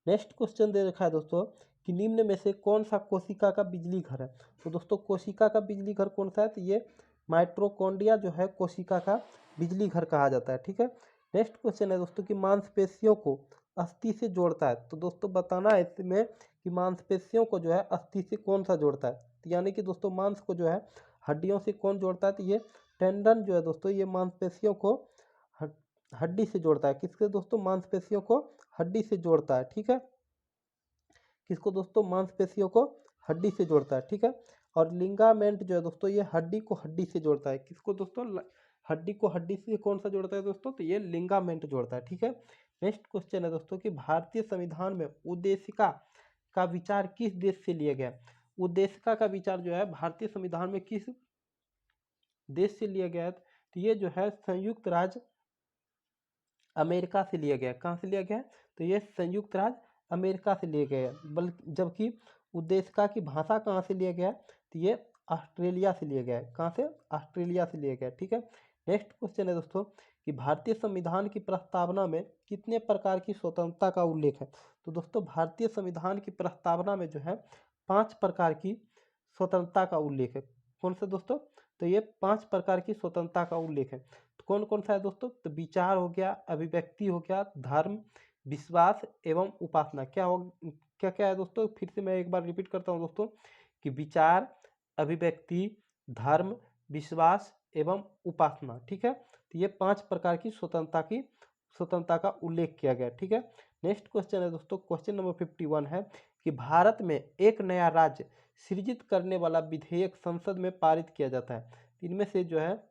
नेक्स्ट क्वेश्चन दे रखा है दोस्तों कि निम्न में से कौन सा कोशिका का बिजली घर है। तो दोस्तों कोशिका का बिजली घर कौन सा है, तो ये माइटोकॉन्ड्रिया जो है कोशिका का बिजली घर कहा जाता है। ठीक है। नेक्स्ट क्वेश्चन है दोस्तों कि मांसपेशियों को अस्थि से जोड़ता है। तो दोस्तों बताना है इसमें कि मांसपेशियों को जो है अस्थि से कौन सा जोड़ता है। तो यानी कि दोस्तों मांस को जो है हड्डियों से कौन जोड़ता है, तो ये टेंडन जो है दोस्तों ये मांसपेशियों को हड्डी से जोड़ता है। किसके दोस्तों, मांसपेशियों को हड्डी से जोड़ता है। ठीक है। किसको दोस्तों, मांसपेशियों को हड्डी से जोड़ता है। ठीक है। और लिंगामेंट जो है दोस्तों ये हड्डी को हड्डी से जोड़ता है। किसको दोस्तों, हड्डी को हड्डी से कौन सा जोड़ता है दोस्तों, तो ये लिंगामेंट जोड़ता है। ठीक है। नेक्स्ट क्वेश्चन है दोस्तों कि भारतीय संविधान में उद्देशिका का विचार किस देश से लिया गया। उद्देशिका का विचार जो है भारतीय संविधान में किस देश से लिया गया है, तो ये जो है संयुक्त राज्य अमेरिका से लिया गया। कहाँ से लिया गया है, तो ये संयुक्त राज्य अमेरिका से लिया गया है। बल्कि जबकि उद्देशिका की भाषा कहाँ से लिया गया है, तो ये ऑस्ट्रेलिया से लिया गया है। कहाँ से, ऑस्ट्रेलिया से लिया गया है। ठीक है। नेक्स्ट क्वेश्चन है दोस्तों कि भारतीय संविधान की प्रस्तावना में कितने प्रकार की स्वतंत्रता का उल्लेख है। तो दोस्तों भारतीय संविधान की प्रस्तावना में जो है 5 प्रकार की स्वतंत्रता का उल्लेख है। कौन सा दोस्तों, तो ये 5 प्रकार की स्वतंत्रता का उल्लेख है। तो कौन कौन सा है दोस्तों, तो विचार हो गया, अभिव्यक्ति हो गया, धर्म, विश्वास एवं उपासना। क्या क्या है दोस्तों, फिर से मैं एक बार रिपीट करता हूँ दोस्तों कि विचार, अभिव्यक्ति, धर्म, विश्वास एवं उपासना। ठीक है। तो ये 5 प्रकार की स्वतंत्रता का उल्लेख किया गया। ठीक है। नेक्स्ट क्वेश्चन है दोस्तों, क्वेश्चन नंबर 51 है कि भारत में एक नया राज्य सृजित करने वाला विधेयक संसद में पारित किया जाता है। इनमें से जो है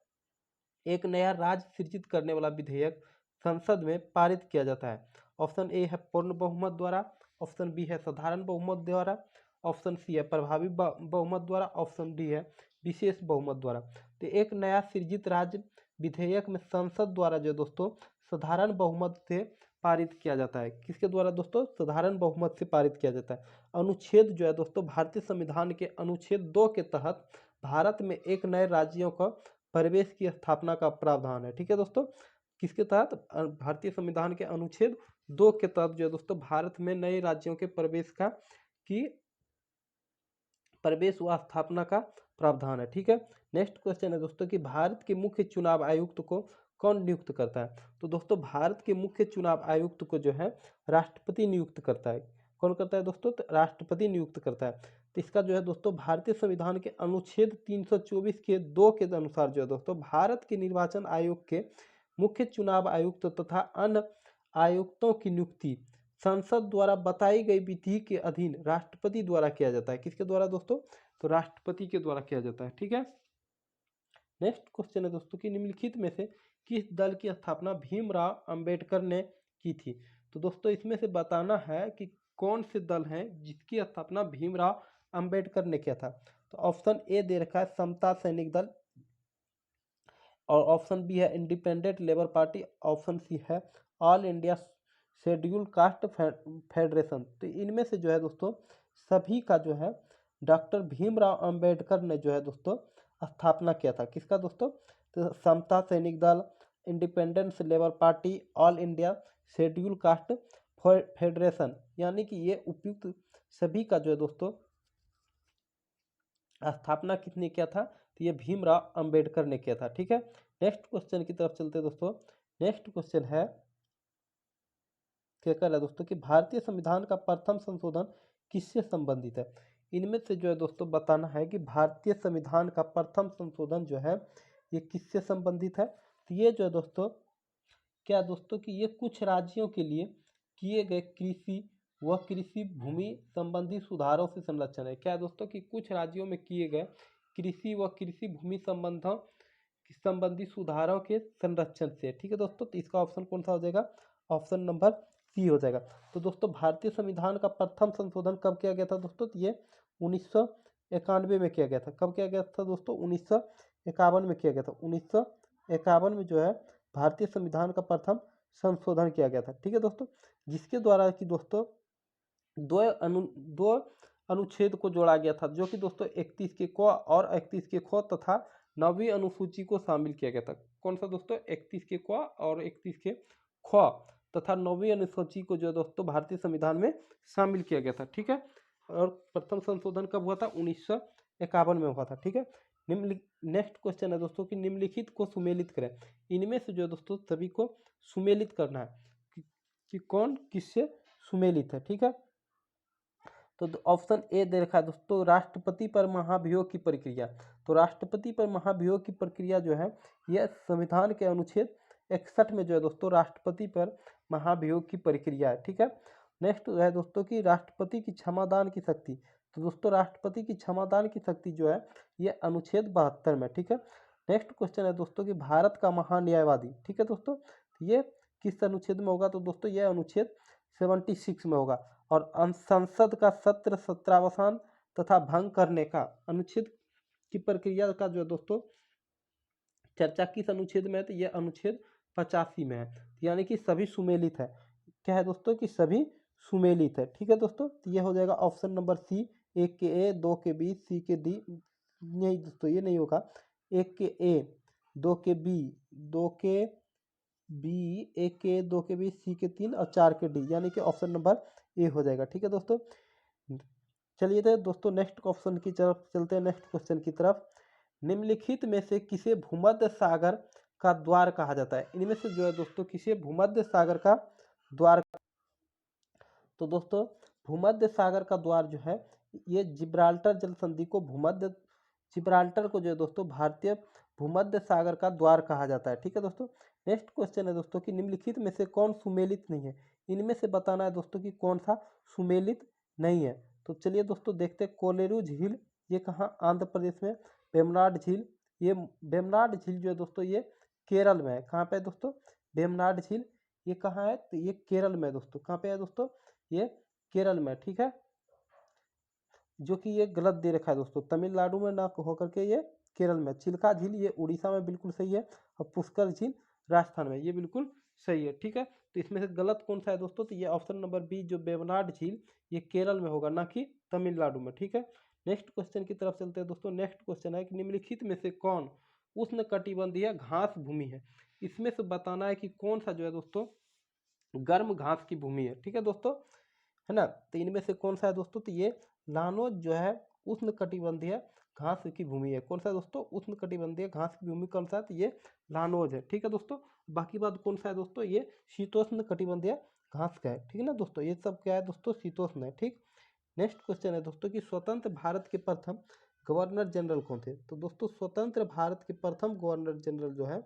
एक नया राज्य सृजित करने वाला विधेयक संसद में पारित किया जाता है। ऑप्शन ए है पूर्ण बहुमत द्वारा, ऑप्शन बी है साधारण बहुमत द्वारा, ऑप्शन सी है प्रभावी बहुमत द्वारा, ऑप्शन डी है विशेष बहुमत द्वारा। तो एक नया सृजित राज्य विधेयक में संसद द्वारा जो दोस्तों साधारण बहुमत से पारित किया जाता है। किसके द्वारा दोस्तों, साधारण बहुमत से पारित किया जाता है। अनुच्छेद जो है दोस्तों भारतीय संविधान के अनुच्छेद 2 के तहत भारत में एक नए राज्यों का प्रवेश की स्थापना का प्रावधान है। ठीक है दोस्तों, किसके तहत, भारतीय संविधान के अनुच्छेद 2 के तहत जो है दोस्तों भारत में नए राज्यों के प्रवेश व स्थापना का प्रावधान है। ठीक है। नेक्स्ट क्वेश्चन है दोस्तों कि भारत के मुख्य चुनाव आयुक्त को कौन नियुक्त करता है। तो दोस्तों भारत के मुख्य चुनाव आयुक्त को जो है राष्ट्रपति नियुक्त करता है। कौन करता है दोस्तों, तो राष्ट्रपति नियुक्त करता है। तो इसका जो है दोस्तों भारतीय संविधान के अनुच्छेद 324 के 2 के अनुसार जो है दोस्तों भारत के निर्वाचन आयोग के मुख्य चुनाव आयुक्त तथा अन्य आयुक्तों की नियुक्ति संसद द्वारा बताई गई विधि के अधीन राष्ट्रपति द्वारा किया जाता है। किसके द्वारा दोस्तों, तो राष्ट्रपति के द्वारा किया जाता है। ठीक है। नेक्स्ट क्वेश्चन है दोस्तों कि निम्नलिखित में से किस दल की स्थापना भीमराव अंबेडकर ने की थी। तो दोस्तों इसमें से बताना है कि कौन से दल हैं जिसकी स्थापना भीमराव अंबेडकर ने किया था। तो ऑप्शन ए दे रखा है समता सैनिक दल, और ऑप्शन बी है independent labour party, option C है all India schedule caste federation. तो इनमें से जो है दोस्तों सभी का जो है डॉक्टर भीमराव अंबेडकर ने जो है दोस्तों स्थापना किया था। किसका दोस्तों, तो समता सैनिक दल, independence labour party, all India schedule caste federation, यानी कि ये उपयुक्त सभी का जो है दोस्तों स्थापना किसने किया था, तो ये भीमराव अंबेडकर ने किया था। ठीक है। नेक्स्ट क्वेश्चन की तरफ चलते दोस्तों। नेक्स्ट क्वेश्चन है क्या कर रहा है दोस्तों कि भारतीय संविधान का प्रथम संशोधन किससे संबंधित है। इनमें से जो है दोस्तों बताना है कि भारतीय संविधान का प्रथम संशोधन जो है ये किससे संबंधित है। तो ये जो है दोस्तों क्या दोस्तों कि ये कुछ राज्यों के लिए किए गए कृषि व कृषि भूमि संबंधी सुधारों से संरक्षण है। क्या है दोस्तों कि कुछ राज्यों में किए गए कृषि व कृषि भूमि संबंधी सुधारों के संरक्षण से। ठीक है दोस्तों, तो इसका ऑप्शन कौन सा हो जाएगा, ऑप्शन नंबर सी हो जाएगा। तो दोस्तों भारतीय संविधान का प्रथम संशोधन कब किया गया था दोस्तों, तो ये 1991 में किया गया था। कब किया गया था दोस्तों? 1951 में किया गया था। 1951 में जो है भारतीय संविधान का प्रथम संशोधन किया गया था। ठीक है दोस्तों, जिसके द्वारा कि दोस्तों दो अनुच्छेद को जोड़ा गया था, जो कि दोस्तों 31 के क और 31 के ख तथा 9वीं अनुसूची को शामिल किया गया था। कौन सा दोस्तों? 31 के क और 31 के ख तथा 9वीं अनुसूची को जो दोस्तों भारतीय संविधान में शामिल किया गया था। ठीक है, और प्रथम संशोधन कब हुआ था? 1951 में हुआ था। ठीक है, नेक्स्ट क्वेश्चन है दोस्तों कि निम्नलिखित को सुमेलित करें। इनमें से जो दोस्तों सभी को सुमेलित करना है कि कौन किससे सुमेलित है। ठीक है, तो ऑप्शन ए दे रखा है दोस्तों, राष्ट्रपति पर महाभियोग की प्रक्रिया। तो राष्ट्रपति पर महाभियोग की प्रक्रिया जो है यह संविधान के अनुच्छेद 61 में जो है दोस्तों राष्ट्रपति पर महाभियोग की प्रक्रिया है। ठीक है, नेक्स्ट है दोस्तों कि राष्ट्रपति की क्षमादान की शक्ति। तो दोस्तों राष्ट्रपति की क्षमादान की शक्ति जो है यह अनुच्छेद 72 में। ठीक है, नेक्स्ट क्वेश्चन है दोस्तों कि भारत का महान्यायवादी। ठीक है दोस्तों, ये किस अनुच्छेद में होगा? तो दोस्तों यह अनुच्छेद 76 में होगा। और संसद का सत्र सत्रावसान तथा भंग करने का अनुच्छेद की प्रक्रिया का जो दोस्तों चर्चा किस अनुच्छेद में है? तो यह अनुच्छेद 85 में है, यानी कि सभी सुमेलित है। क्या है दोस्तों कि सभी सुमेलित है। ठीक है दोस्तों, तो यह हो जाएगा ऑप्शन नंबर सी, 1 के ए, 2 के बी, सी के डी। नहीं दोस्तों, ये नहीं होगा। 1 के ए, 2 के बी, 2 के बी, 1 के 2 के बी, सी के 3 और 4 के डी, यानी कि ऑप्शन नंबर ए हो जाएगा। ठीक है दोस्तों, चलिए तो दोस्तों नेक्स्ट ऑप्शन की तरफ चलते हैं, नेक्स्ट क्वेश्चन की तरफ। निम्नलिखित में से किसे भूमध्य सागर का द्वार कहा जाता है? इनमें से जो है दोस्तों किसे भूमध्य सागर का द्वार? तो दोस्तों भूमध्य सागर का द्वार जो है ये जिब्राल्टर जल संधि को जिब्राल्टर को जो है दोस्तों भारतीय भूमध्य सागर का द्वार कहा जाता है। ठीक है दोस्तों, नेक्स्ट क्वेश्चन है दोस्तों कि निम्नलिखित में से कौन सुमेलित नहीं है? इनमें से बताना है दोस्तों कि कौन सा सुमेलित नहीं है। तो चलिए दोस्तों देखते हैं। कोलेरू झील ये कहाँ? आंध्र प्रदेश में। वेम्बनाड झील, ये वेम्बनाड झील जो है दोस्तों ये केरल में है। कहाँ पे है दोस्तों? वेम्बनाड झील ये कहाँ है? तो ये केरल में है दोस्तों। कहाँ पे है दोस्तों? ये केरल में। ठीक है, जो कि ये गलत दे रखा है दोस्तों, तमिलनाडु में ना होकर के ये केरल में। चिल्का झील ये उड़ीसा में बिल्कुल सही है, और पुष्कर झील राजस्थान में, ये बिल्कुल सही है। ठीक है, तो इसमें से गलत कौन सा है दोस्तों? तो ये ऑप्शन नंबर बी जो वेम्बनाड झील ये केरल में होगा, ना कि तमिलनाडु में। ठीक है, नेक्स्ट क्वेश्चन की तरफ चलते हैं दोस्तों। नेक्स्ट क्वेश्चन है कि निम्नलिखित में से कौन उष्णकटिबंधीय घास भूमि है? इसमें से बताना है कि कौन सा जो है दोस्तों गर्म घास की भूमि है। ठीक है दोस्तों, है ना, तो इनमें से कौन सा है दोस्तों? तो ये लानोज जो है उष्णकटिबंधीय घास की भूमि है। कौन सा है दोस्तों? उष्णकटिबंधीय घास की भूमि कौन सा है? तो ये लानोज है। ठीक है दोस्तों, बाकी बात कौन सा है दोस्तों? ये शीतोष्ण कटिबंधीय घास का है। ठीक है ना दोस्तों, ये सब क्या है दोस्तों? शीतोष्ण है। ठीक, नेक्स्ट क्वेश्चन है दोस्तों कि स्वतंत्र भारत के प्रथम गवर्नर जनरल कौन थे? तो दोस्तों स्वतंत्र भारत के प्रथम गवर्नर जनरल जो है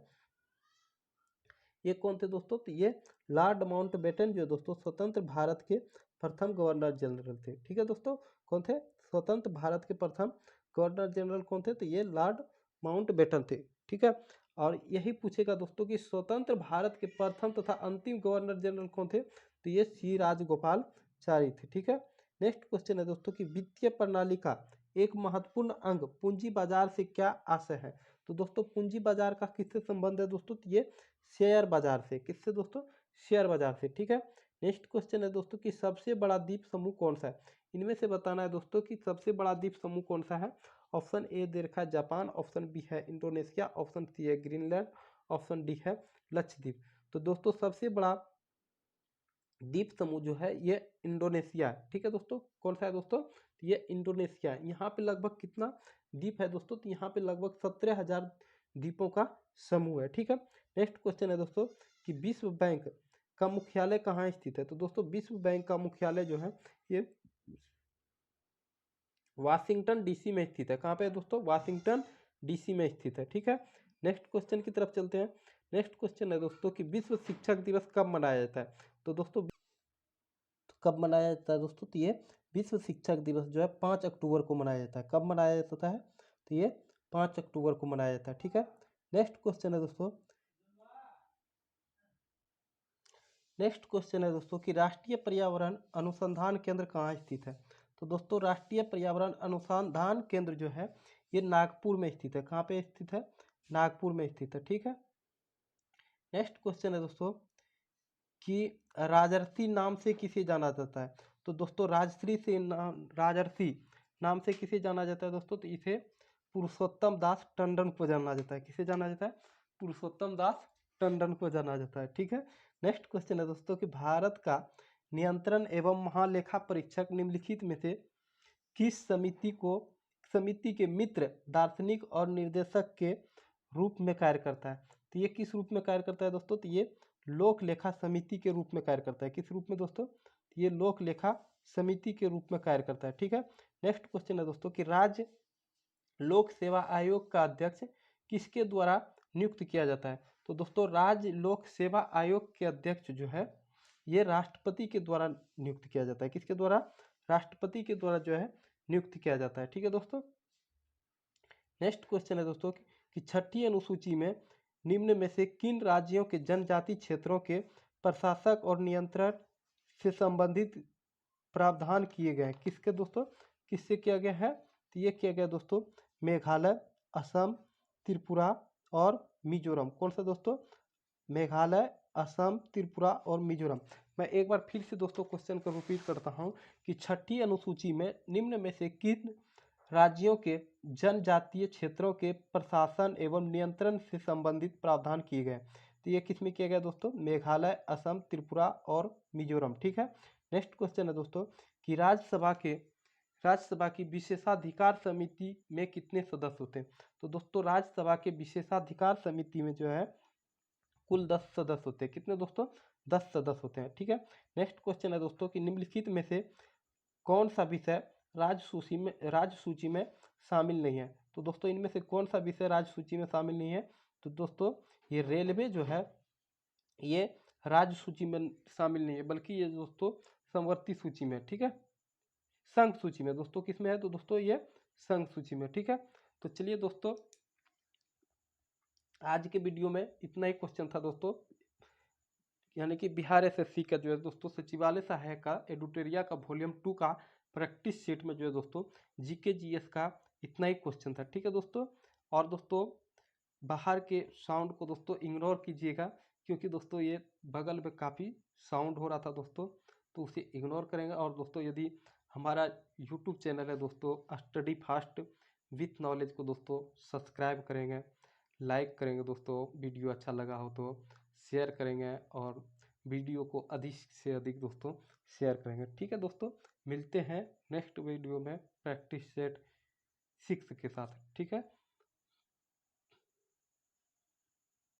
ये कौन थे दोस्तों? तो ये लॉर्ड माउंटबेटन जो दोस्तों स्वतंत्र भारत के प्रथम गवर्नर जनरल थे। ठीक है दोस्तों, कौन थे? स्वतंत्र भारत के प्रथम गवर्नर जनरल कौन थे? तो ये लॉर्ड माउंटबेटन थे। ठीक है, और यही पूछेगा दोस्तों कि स्वतंत्र भारत के प्रथम तथा अंतिम गवर्नर जनरल कौन थे? तो ये सी राजगोपालचारी थे। ठीक है, नेक्स्ट क्वेश्चन है दोस्तों कि वित्तीय प्रणाली का एक महत्वपूर्ण अंग पूंजी बाजार से क्या आशय है? तो दोस्तों पूंजी बाजार का किससे संबंध है दोस्तों? तो ये शेयर बाजार से। किससे दोस्तों? शेयर बाजार से। ठीक है, नेक्स्ट क्वेश्चन है दोस्तों कि सबसे बड़ा द्वीप समूह कौन सा है? इनमें से बताना है दोस्तों कि सबसे बड़ा द्वीप समूह कौन सा है। ऑप्शन ए दे रखा है जापान, ऑप्शन बी है इंडोनेशिया, ऑप्शन सी है ग्रीनलैंड, ऑप्शन डी है लक्षद्वीप। तो दोस्तों सबसे बड़ा द्वीप समूह जो है ये इंडोनेशिया है। ठीक है दोस्तों, कौन सा है दोस्तों? ये इंडोनेशिया है। यहाँ पे लगभग कितना द्वीप है दोस्तों? तो यहाँ पे लगभग 17,000 द्वीपों का समूह है। ठीक है, नेक्स्ट क्वेश्चन है दोस्तों कि विश्व बैंक का मुख्यालय कहाँ स्थित है? तो दोस्तों विश्व बैंक का मुख्यालय जो है ये वाशिंगटन डीसी में स्थित है। कहाँ पे है दोस्तों? वाशिंगटन डीसी में स्थित है। ठीक है, नेक्स्ट क्वेश्चन की तरफ चलते हैं। नेक्स्ट क्वेश्चन है दोस्तों कि विश्व शिक्षक दिवस कब मनाया जाता है? तो दोस्तों कब मनाया जाता है दोस्तों? तो ये विश्व शिक्षक दिवस जो है 5 अक्टूबर को मनाया जाता है। कब मनाया जाता है? तो ये 5 अक्टूबर को मनाया जाता है। ठीक है, नेक्स्ट क्वेश्चन है दोस्तों। नेक्स्ट क्वेश्चन है दोस्तों कि राष्ट्रीय पर्यावरण अनुसंधान केंद्र कहाँ स्थित है? तो दोस्तों राष्ट्रीय पर्यावरण अनुसंधान केंद्र जो है ये नागपुर में स्थित है। कहाँ पे स्थित है? नागपुर में स्थित है। ठीक है। नेक्स्ट क्वेश्चन है दोस्तों कि राजर्षि नाम से किसे जाना जाता है? तो दोस्तों राजर्षि नाम से किसे जाना जाता है दोस्तों? तो इसे पुरुषोत्तम दास टंडन को जाना जाता है। किसे जाना जाता है? पुरुषोत्तम दास टंडन को जाना जाता है। ठीक है। नेक्स्ट क्वेश्चन है दोस्तों कि भारत का नियंत्रण एवं महालेखा परीक्षक निम्नलिखित में से किस समिति के मित्र दार्शनिक और निर्देशक के रूप में कार्य करता है? तो ये किस रूप में कार्य करता है दोस्तों? तो ये लोक लेखा समिति के रूप में कार्य करता है। किस रूप में दोस्तों? ये लोक लेखा समिति के रूप में कार्य करता है। ठीक है। नेक्स्ट क्वेश्चन है दोस्तों कि राज्य लोक सेवा आयोग का अध्यक्ष किसके द्वारा नियुक्त किया जाता है? तो दोस्तों राज्य लोक सेवा आयोग के अध्यक्ष जो है ये राष्ट्रपति के द्वारा नियुक्त किया जाता है। किसके द्वारा? राष्ट्रपति के द्वारा जो है नियुक्त किया जाता है। ठीक है दोस्तों। नेक्स्ट क्वेश्चन है दोस्तों कि छठी अनुसूची में निम्न में से किन राज्यों के जनजाति क्षेत्रों के प्रशासक और नियंत्रण से संबंधित प्रावधान किए गए हैं? किसके दोस्तों? किससे किया गया है? तो ये किया गया दोस्तों मेघालय, असम, त्रिपुरा और मिजोरम। कौन सा दोस्तों? मेघालय, असम, त्रिपुरा और मिजोरम। मैं एक बार फिर से दोस्तों क्वेश्चन को रिपीट करता हूँ कि छठी अनुसूची में निम्न में से किन राज्यों के जनजातीय क्षेत्रों के प्रशासन एवं नियंत्रण से संबंधित प्रावधान किए गए? तो ये किस में किया गया दोस्तों? मेघालय, असम, त्रिपुरा और मिजोरम। ठीक है। नेक्स्ट क्वेश्चन है दोस्तों कि राज्यसभा की विशेषाधिकार समिति में कितने सदस्य होते हैं? तो दोस्तों राज्यसभा के विशेषाधिकार समिति में जो है कुल 10 सदस्य होते हैं। कितने दोस्तों? 10 सदस्य होते हैं। ठीक है। नेक्स्ट क्वेश्चन है दोस्तों कि निम्नलिखित में से कौन सा विषय राज्य सूची में शामिल नहीं है? तो दोस्तों इनमें से कौन सा विषय राज्य सूची में शामिल नहीं है? तो दोस्तों ये रेलवे जो है ये राज्य सूची में शामिल नहीं है, बल्कि ये दोस्तों समवर्ती सूची में। ठीक है। संघ सूची में। दोस्तों किस में है? तो दोस्तों ये संघ सूची में। ठीक है। तो चलिए दोस्तों आज के वीडियो में इतना ही क्वेश्चन था दोस्तों, यानी कि बिहार एसएससी का जो है दोस्तों सचिवालय सहायक का एडुटेरिया का वॉल्यूम 2 का प्रैक्टिस सेट में जो है दोस्तों जीके जीएस का इतना ही क्वेश्चन था। ठीक है दोस्तों। और दोस्तों बाहर के साउंड को दोस्तों इग्नोर कीजिएगा, क्योंकि दोस्तों ये बगल में काफ़ी साउंड हो रहा था दोस्तों, तो उसे इग्नोर करेंगे। और दोस्तों यदि हमारा यूट्यूब चैनल है दोस्तों स्टडी फास्ट विथ नॉलेज को दोस्तों सब्सक्राइब करेंगे, लाइक करेंगे दोस्तों, वीडियो अच्छा लगा हो तो शेयर करेंगे और वीडियो को अधिक से अधिक दोस्तों शेयर करेंगे। ठीक है दोस्तों, मिलते हैं नेक्स्ट वीडियो में प्रैक्टिस सेट 6 के साथ। ठीक है।